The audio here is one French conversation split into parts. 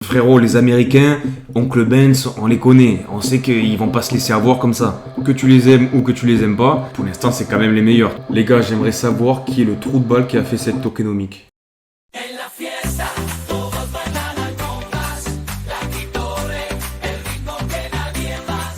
Frérot, les Américains, Oncle Benz, on les connaît. On sait qu'ils vont pas se laisser avoir comme ça. Que tu les aimes ou que tu les aimes pas, pour l'instant, c'est quand même les meilleurs. Les gars, j'aimerais savoir qui est le trou de balle qui a fait cette tokenomique.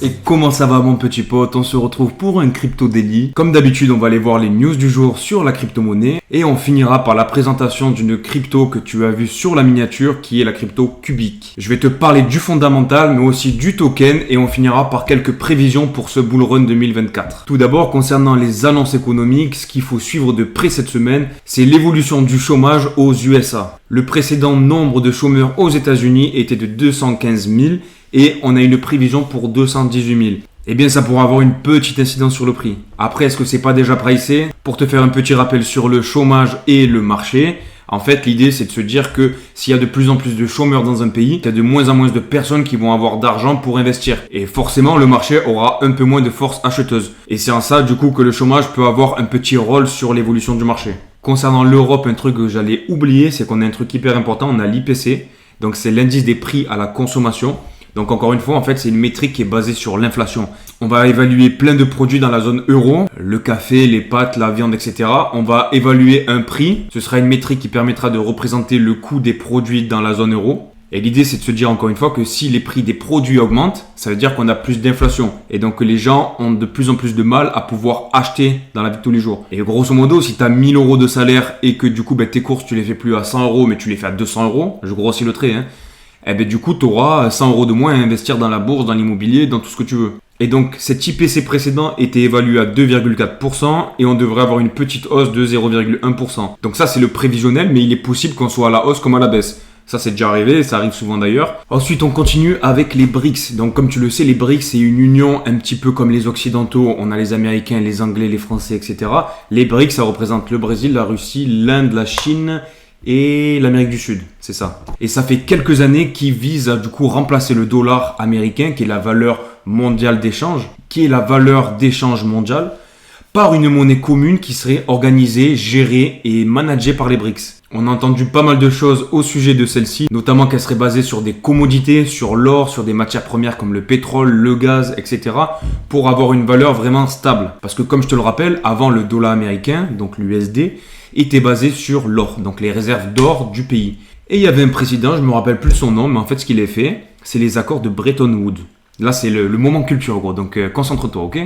Et comment ça va mon petit pote? On se retrouve pour un crypto daily. Comme d'habitude, on va aller voir les news du jour sur la crypto-monnaie et on finira par la présentation d'une crypto que tu as vue sur la miniature qui est la crypto Cubic. Je vais te parler du fondamental mais aussi du token et on finira par quelques prévisions pour ce bull run 2024. Tout d'abord, concernant les annonces économiques, ce qu'il faut suivre de près cette semaine, c'est l'évolution du chômage aux USA. Le précédent nombre de chômeurs aux États-Unis était de 215 000 et on a une prévision pour 218 000. Eh bien, ça pourra avoir une petite incidence sur le prix. Après, est-ce que c'est pas déjà pricé? Pour te faire un petit rappel sur le chômage et le marché, en fait, l'idée, c'est de se dire que s'il y a de plus en plus de chômeurs dans un pays, il y a de moins en moins de personnes qui vont avoir d'argent pour investir. Et forcément, le marché aura un peu moins de force acheteuse. Et c'est en ça, du coup, que le chômage peut avoir un petit rôle sur l'évolution du marché. Concernant l'Europe, un truc que j'allais oublier, c'est qu'on a un truc hyper important, on a l'IPC. Donc, c'est l'indice des prix à la consommation. Donc encore une fois, en fait, c'est une métrique qui est basée sur l'inflation. On va évaluer plein de produits dans la zone euro, le café, les pâtes, la viande, etc. On va évaluer un prix. Ce sera une métrique qui permettra de représenter le coût des produits dans la zone euro. Et l'idée, c'est de se dire encore une fois que si les prix des produits augmentent, ça veut dire qu'on a plus d'inflation. Et donc que les gens ont de plus en plus de mal à pouvoir acheter dans la vie de tous les jours. Et grosso modo, si tu as 1000 euros de salaire et que du coup, tes courses, tu les fais plus à 100 euros, mais tu les fais à 200 euros, je grossis le trait, eh bien, du coup, tu auras 100 euros de moins à investir dans la bourse, dans l'immobilier, dans tout ce que tu veux. Et donc, cet IPC précédent était évalué à 2,4% et on devrait avoir une petite hausse de 0,1%. Donc ça, c'est le prévisionnel, mais il est possible qu'on soit à la hausse comme à la baisse. Ça, c'est déjà arrivé, ça arrive souvent d'ailleurs. Ensuite, on continue avec les BRICS. Donc, comme tu le sais, les BRICS, c'est une union un petit peu comme les Occidentaux. On a les Américains, les Anglais, les Français, etc. Les BRICS, ça représente le Brésil, la Russie, l'Inde, la Chine et l'Amérique du Sud, c'est ça. Et ça fait quelques années qu'ils visent à du coup remplacer le dollar américain, qui est la valeur mondiale d'échange, mondiale, par une monnaie commune qui serait organisée, gérée et managée par les BRICS. On a entendu pas mal de choses au sujet de celle-ci, notamment qu'elle serait basée sur des commodités, sur l'or, sur des matières premières comme le pétrole, le gaz, etc. pour avoir une valeur vraiment stable. Parce que comme je te le rappelle, avant le dollar américain, donc l'USD, était basé sur l'or, donc les réserves d'or du pays. Et il y avait un président, je me rappelle plus son nom, mais en fait ce qu'il a fait, c'est les accords de Bretton Woods. Là c'est le moment culture gros, donc concentre-toi, ok?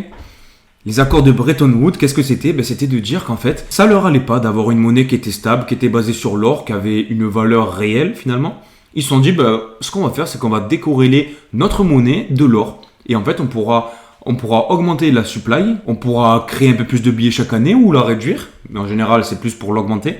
Les accords de Bretton Woods, qu'est-ce que c'était? C'était de dire qu'en fait, ça leur allait pas d'avoir une monnaie qui était stable, qui était basée sur l'or, qui avait une valeur réelle finalement. Ils se sont dit, ce qu'on va faire, c'est qu'on va décorréler notre monnaie de l'or. Et en fait, on pourra augmenter la supply, on pourra créer un peu plus de billets chaque année ou la réduire. Mais en général, c'est plus pour l'augmenter.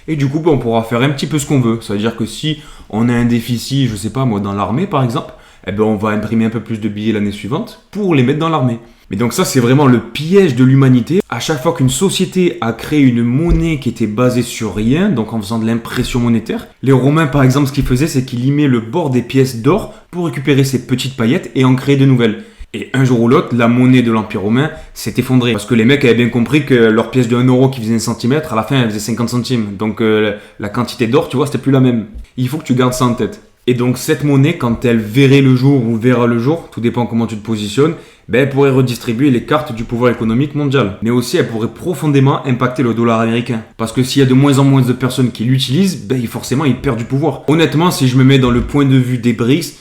Et du coup, on pourra faire un petit peu ce qu'on veut. Ça veut dire que si on a un déficit, je sais pas moi, dans l'armée par exemple, on va imprimer un peu plus de billets l'année suivante pour les mettre dans l'armée. Mais donc ça, c'est vraiment le piège de l'humanité. À chaque fois qu'une société a créé une monnaie qui était basée sur rien, donc en faisant de l'impression monétaire, les Romains par exemple, ce qu'ils faisaient, c'est qu'ils limaient le bord des pièces d'or pour récupérer ces petites paillettes et en créer de nouvelles. Et un jour ou l'autre, la monnaie de l'Empire romain s'est effondrée. Parce que les mecs avaient bien compris que leur pièce de 1 euro qui faisait 1 centimètre, à la fin, elle faisait 50 centimes. Donc la quantité d'or, tu vois, c'était plus la même. Il faut que tu gardes ça en tête. Et donc cette monnaie, quand elle verrait le jour ou verra le jour, tout dépend comment tu te positionnes, elle pourrait redistribuer les cartes du pouvoir économique mondial. Mais aussi, elle pourrait profondément impacter le dollar américain. Parce que s'il y a de moins en moins de personnes qui l'utilisent, forcément, il perd du pouvoir. Honnêtement, si je me mets dans le point de vue des BRICS,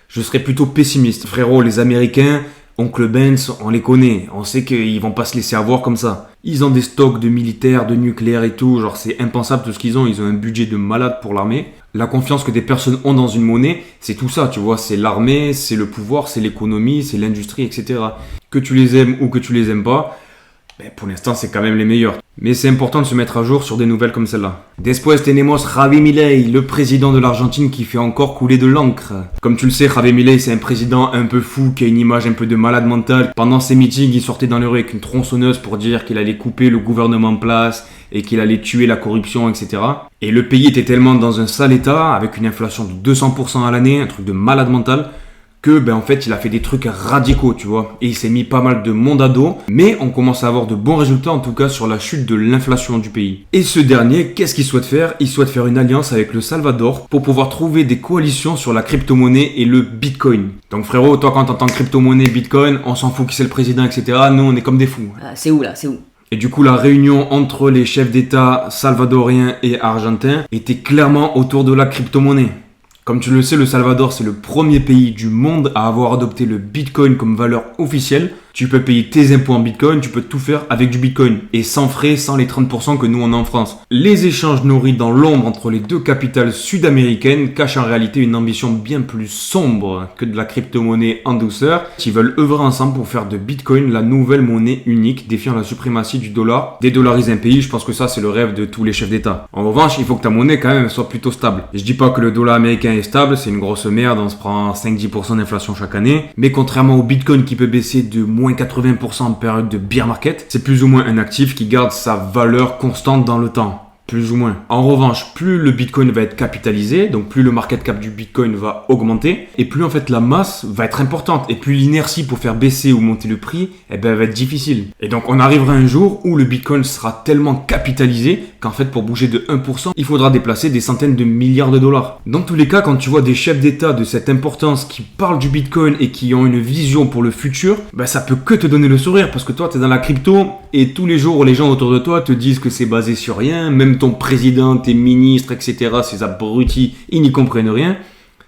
je serais plutôt pessimiste. Frérot, les Américains, Oncle Benz, on les connaît. On sait qu'ils vont pas se laisser avoir comme ça. Ils ont des stocks de militaires, de nucléaire et tout. Genre, c'est impensable tout ce qu'ils ont. Ils ont un budget de malade pour l'armée. La confiance que des personnes ont dans une monnaie, c'est tout ça, tu vois. C'est l'armée, c'est le pouvoir, c'est l'économie, c'est l'industrie, etc. Que tu les aimes ou que tu les aimes pas, pour l'instant, c'est quand même les meilleurs. Mais c'est important de se mettre à jour sur des nouvelles comme celle-là. Después tenemos Javier Milei, le président de l'Argentine qui fait encore couler de l'encre. Comme tu le sais, Javier Milei, c'est un président un peu fou qui a une image un peu de malade mental. Pendant ses meetings, il sortait dans les rues avec une tronçonneuse pour dire qu'il allait couper le gouvernement en place et qu'il allait tuer la corruption, etc. Et le pays était tellement dans un sale état, avec une inflation de 200% à l'année, un truc de malade mental, que en fait il a fait des trucs radicaux, tu vois, et il s'est mis pas mal de monde à dos, mais on commence à avoir de bons résultats en tout cas sur la chute de l'inflation du pays. Et ce dernier, qu'est-ce qu'il souhaite faire? Il souhaite faire une alliance avec le Salvador pour pouvoir trouver des coalitions sur la crypto-monnaie et le Bitcoin. Donc frérot, toi quand t'entends crypto-monnaie, Bitcoin, on s'en fout qui c'est le président, etc. Nous on est comme des fous. C'est où là? C'est où? Et du coup, la réunion entre les chefs d'État salvadoriens et argentins était clairement autour de la crypto-monnaie. Comme tu le sais, le Salvador, c'est le premier pays du monde à avoir adopté le Bitcoin comme valeur officielle. Tu peux payer tes impôts en Bitcoin, tu peux tout faire avec du Bitcoin. Et sans frais, sans les 30% que nous on a en France. Les échanges nourris dans l'ombre entre les deux capitales sud-américaines cachent en réalité une ambition bien plus sombre que de la crypto-monnaie en douceur, qui veulent œuvrer ensemble pour faire de Bitcoin la nouvelle monnaie unique défiant la suprématie du dollar. Dédollariser un pays, je pense que ça c'est le rêve de tous les chefs d'État. En revanche, il faut que ta monnaie quand même soit plutôt stable. Je dis pas que le dollar américain est stable, c'est une grosse merde, on se prend 5-10% d'inflation chaque année. Mais contrairement au Bitcoin qui peut baisser de moins 80% en période de bear market, c'est plus ou moins un actif qui garde sa valeur constante dans le temps. Plus ou moins. En revanche, plus le Bitcoin va être capitalisé, donc plus le market cap du Bitcoin va augmenter, et plus en fait la masse va être importante, et plus l'inertie pour faire baisser ou monter le prix, va être difficile. Et donc on arrivera un jour où le Bitcoin sera tellement capitalisé qu'en fait pour bouger de 1%, il faudra déplacer des centaines de milliards de dollars. Dans tous les cas, quand tu vois des chefs d'État de cette importance qui parlent du Bitcoin et qui ont une vision pour le futur, ça peut que te donner le sourire, parce que toi tu es dans la crypto, et tous les jours les gens autour de toi te disent que c'est basé sur rien, même ton président, tes ministres, etc., ces abrutis, ils n'y comprennent rien.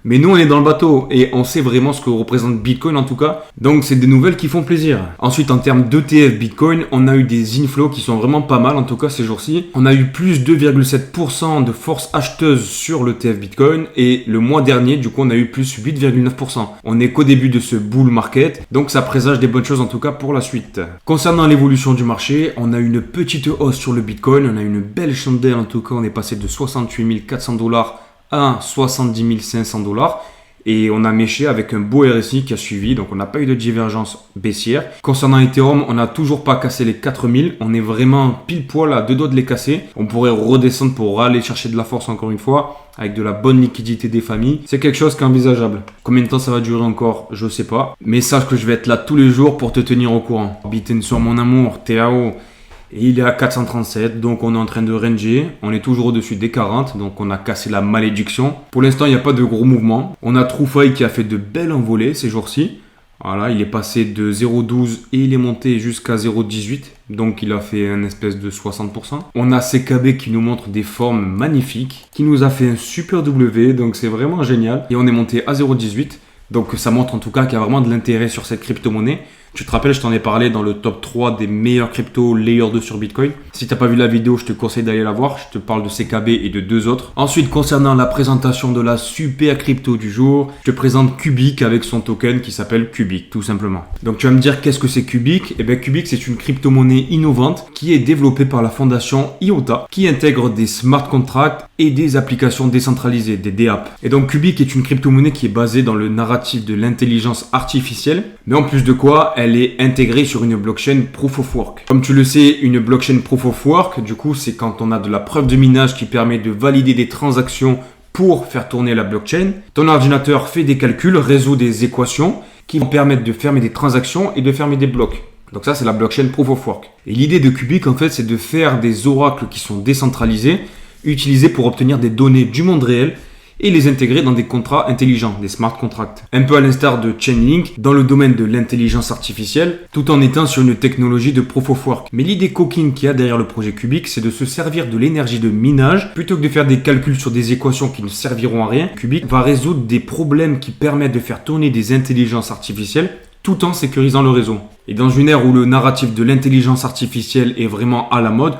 Mais nous, on est dans le bateau et on sait vraiment ce que représente Bitcoin en tout cas. Donc, c'est des nouvelles qui font plaisir. Ensuite, en termes d'ETF Bitcoin, on a eu des inflows qui sont vraiment pas mal en tout cas ces jours-ci. On a eu plus 2,7% de force acheteuse sur l'ETF Bitcoin et le mois dernier, du coup, on a eu plus 8,9%. On n'est qu'au début de ce bull market, donc ça présage des bonnes choses en tout cas pour la suite. Concernant l'évolution du marché, on a une petite hausse sur le Bitcoin, on a une belle chandelle en tout cas, on est passé de 68 400 $ à 70 500 $. Et on a méché avec un beau RSI qui a suivi, donc on n'a pas eu de divergence baissière. Concernant Ethereum, on n'a toujours pas cassé les 4000, on est vraiment pile poil à deux doigts de les casser. On pourrait redescendre pour aller chercher de la force encore une fois, avec de la bonne liquidité des familles. C'est quelque chose qui est envisageable. Combien de temps ça va durer encore, je sais pas. Mais sache que je vais être là tous les jours pour te tenir au courant. Bitten sur mon amour, TAO. Et il est à 437, donc on est en train de ranger. On est toujours au-dessus des 40, donc on a cassé la malédiction. Pour l'instant, il n'y a pas de gros mouvements. On a Troufaille qui a fait de belles envolées ces jours-ci. Voilà, il est passé de 0,12 et il est monté jusqu'à 0,18. Donc il a fait un espèce de 60%. On a CKB qui nous montre des formes magnifiques, qui nous a fait un super W, donc c'est vraiment génial. Et on est monté à 0,18. Donc ça montre en tout cas qu'il y a vraiment de l'intérêt sur cette crypto-monnaie. Tu te rappelles, je t'en ai parlé dans le top 3 des meilleurs cryptos layer 2 sur Bitcoin. Si tu n'as pas vu la vidéo, je te conseille d'aller la voir. Je te parle de CKB et de deux autres. Ensuite, concernant la présentation de la super crypto du jour, je te présente Cubic avec son token qui s'appelle Cubic, tout simplement. Donc tu vas me dire qu'est-ce que c'est Cubic? Cubic, c'est une crypto-monnaie innovante qui est développée par la fondation IOTA, qui intègre des smart contracts et des applications décentralisées, des DApp. Et donc Cubic est une crypto-monnaie qui est basée dans le narratif de l'intelligence artificielle, mais en plus de quoi, elle est intégrée sur une blockchain Proof of Work. Comme tu le sais, une blockchain Proof of Work, du coup, c'est quand on a de la preuve de minage qui permet de valider des transactions pour faire tourner la blockchain. Ton ordinateur fait des calculs, résout des équations qui vont permettre de fermer des transactions et de fermer des blocs. Donc ça, c'est la blockchain Proof of Work. Et l'idée de Cubic, en fait, c'est de faire des oracles qui sont décentralisés, utilisés pour obtenir des données du monde réel et les intégrer dans des contrats intelligents, des smart contracts. Un peu à l'instar de Chainlink dans le domaine de l'intelligence artificielle, tout en étant sur une technologie de Proof of Work. Mais l'idée coquine qu'il y a derrière le projet Cubic, c'est de se servir de l'énergie de minage plutôt que de faire des calculs sur des équations qui ne serviront à rien. Cubic va résoudre des problèmes qui permettent de faire tourner des intelligences artificielles tout en sécurisant le réseau. Et dans une ère où le narratif de l'intelligence artificielle est vraiment à la mode,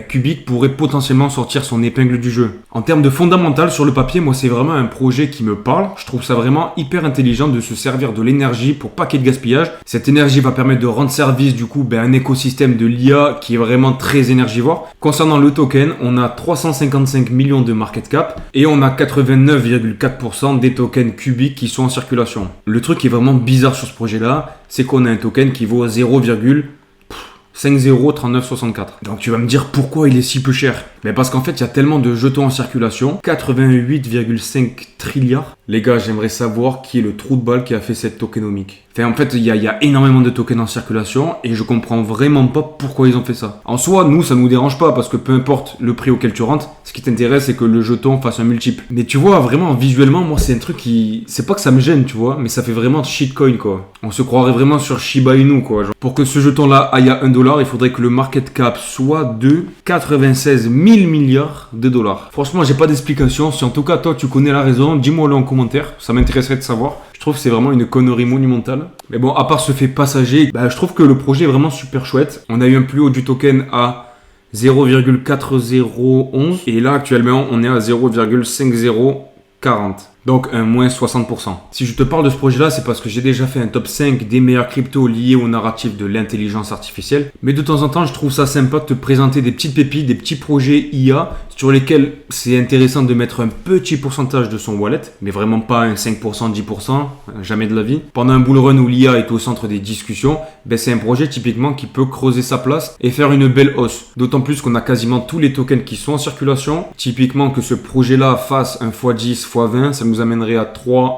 Cubic pourrait potentiellement sortir son épingle du jeu. En termes de fondamental, sur le papier, moi c'est vraiment un projet qui me parle. Je trouve ça vraiment hyper intelligent de se servir de l'énergie pour pas qu'il y ait de gaspillage. Cette énergie va permettre de rendre service du coup à un écosystème de l'IA qui est vraiment très énergivore. Concernant le token, on a 355 millions de market cap et on a 89,4% des tokens Cubic qui sont en circulation. Le truc qui est vraiment bizarre sur ce projet-là, c'est qu'on a un token qui vaut 0,503964. Donc tu vas me dire pourquoi il est si peu cher. Parce qu'en fait il y a tellement de jetons en circulation, 88,5 trilliards Les gars, j'aimerais savoir qui est le trou de balle qui a fait cette tokenomique. Enfin, en fait, il y a énormément de tokens en circulation et je comprends vraiment pas pourquoi ils ont fait ça. En soi, nous, ça nous dérange pas parce que peu importe le prix auquel tu rentres, ce qui t'intéresse, c'est que le jeton fasse un multiple. Mais tu vois, vraiment, visuellement, moi, c'est un truc qui... C'est pas que ça me gêne, tu vois, mais ça fait vraiment shitcoin, quoi. On se croirait vraiment sur Shiba Inu, quoi. Genre, pour que ce jeton-là aille à $1, il faudrait que le market cap soit de 96 000 milliards de dollars. Franchement, j'ai pas d'explication. Si en tout cas, toi, tu connais la raison, dis-moi-le en commentaire. Ça m'intéresserait de savoir. Je trouve que c'est vraiment une connerie monumentale. Mais bon, à part ce fait passager, je trouve que le projet est vraiment super chouette. On a eu un plus haut du token à 0,4011 et là actuellement on est à 0,5040. Donc un moins 60%. Si je te parle de ce projet-là, c'est parce que j'ai déjà fait un top 5 des meilleurs cryptos liés au narratif de l'intelligence artificielle. Mais de temps en temps, je trouve ça sympa de te présenter des petites pépites, des petits projets IA sur lesquels c'est intéressant de mettre un petit pourcentage de son wallet, mais vraiment pas un 5%, 10%, jamais de la vie. Pendant un bull run où l'IA est au centre des discussions, c'est un projet typiquement qui peut creuser sa place et faire une belle hausse. D'autant plus qu'on a quasiment tous les tokens qui sont en circulation. Typiquement que ce projet-là fasse un x10, x20, ça nous amènerait à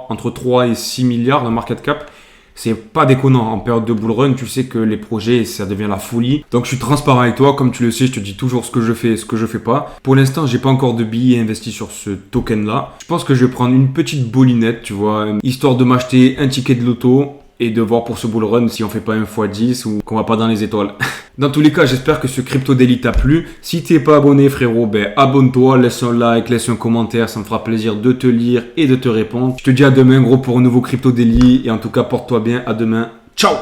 entre 3 et 6 milliards de market cap. C'est pas déconnant. En période de bull run, tu sais que les projets, ça devient la folie. Donc je suis transparent avec toi. Comme tu le sais, je te dis toujours ce que je fais et ce que je fais pas. Pour l'instant, j'ai pas encore de billets investis sur ce token-là. Je pense que je vais prendre une petite bolinette, tu vois, histoire de m'acheter un ticket de loto et de voir pour ce bull run si on fait pas un x10 ou qu'on va pas dans les étoiles. Dans tous les cas, j'espère que ce Crypto Daily t'a plu. Si t'es pas abonné, frérot, abonne-toi, laisse un like, laisse un commentaire, ça me fera plaisir de te lire et de te répondre. Je te dis à demain, gros, pour un nouveau Crypto Daily et en tout cas, porte-toi bien. À demain. Ciao!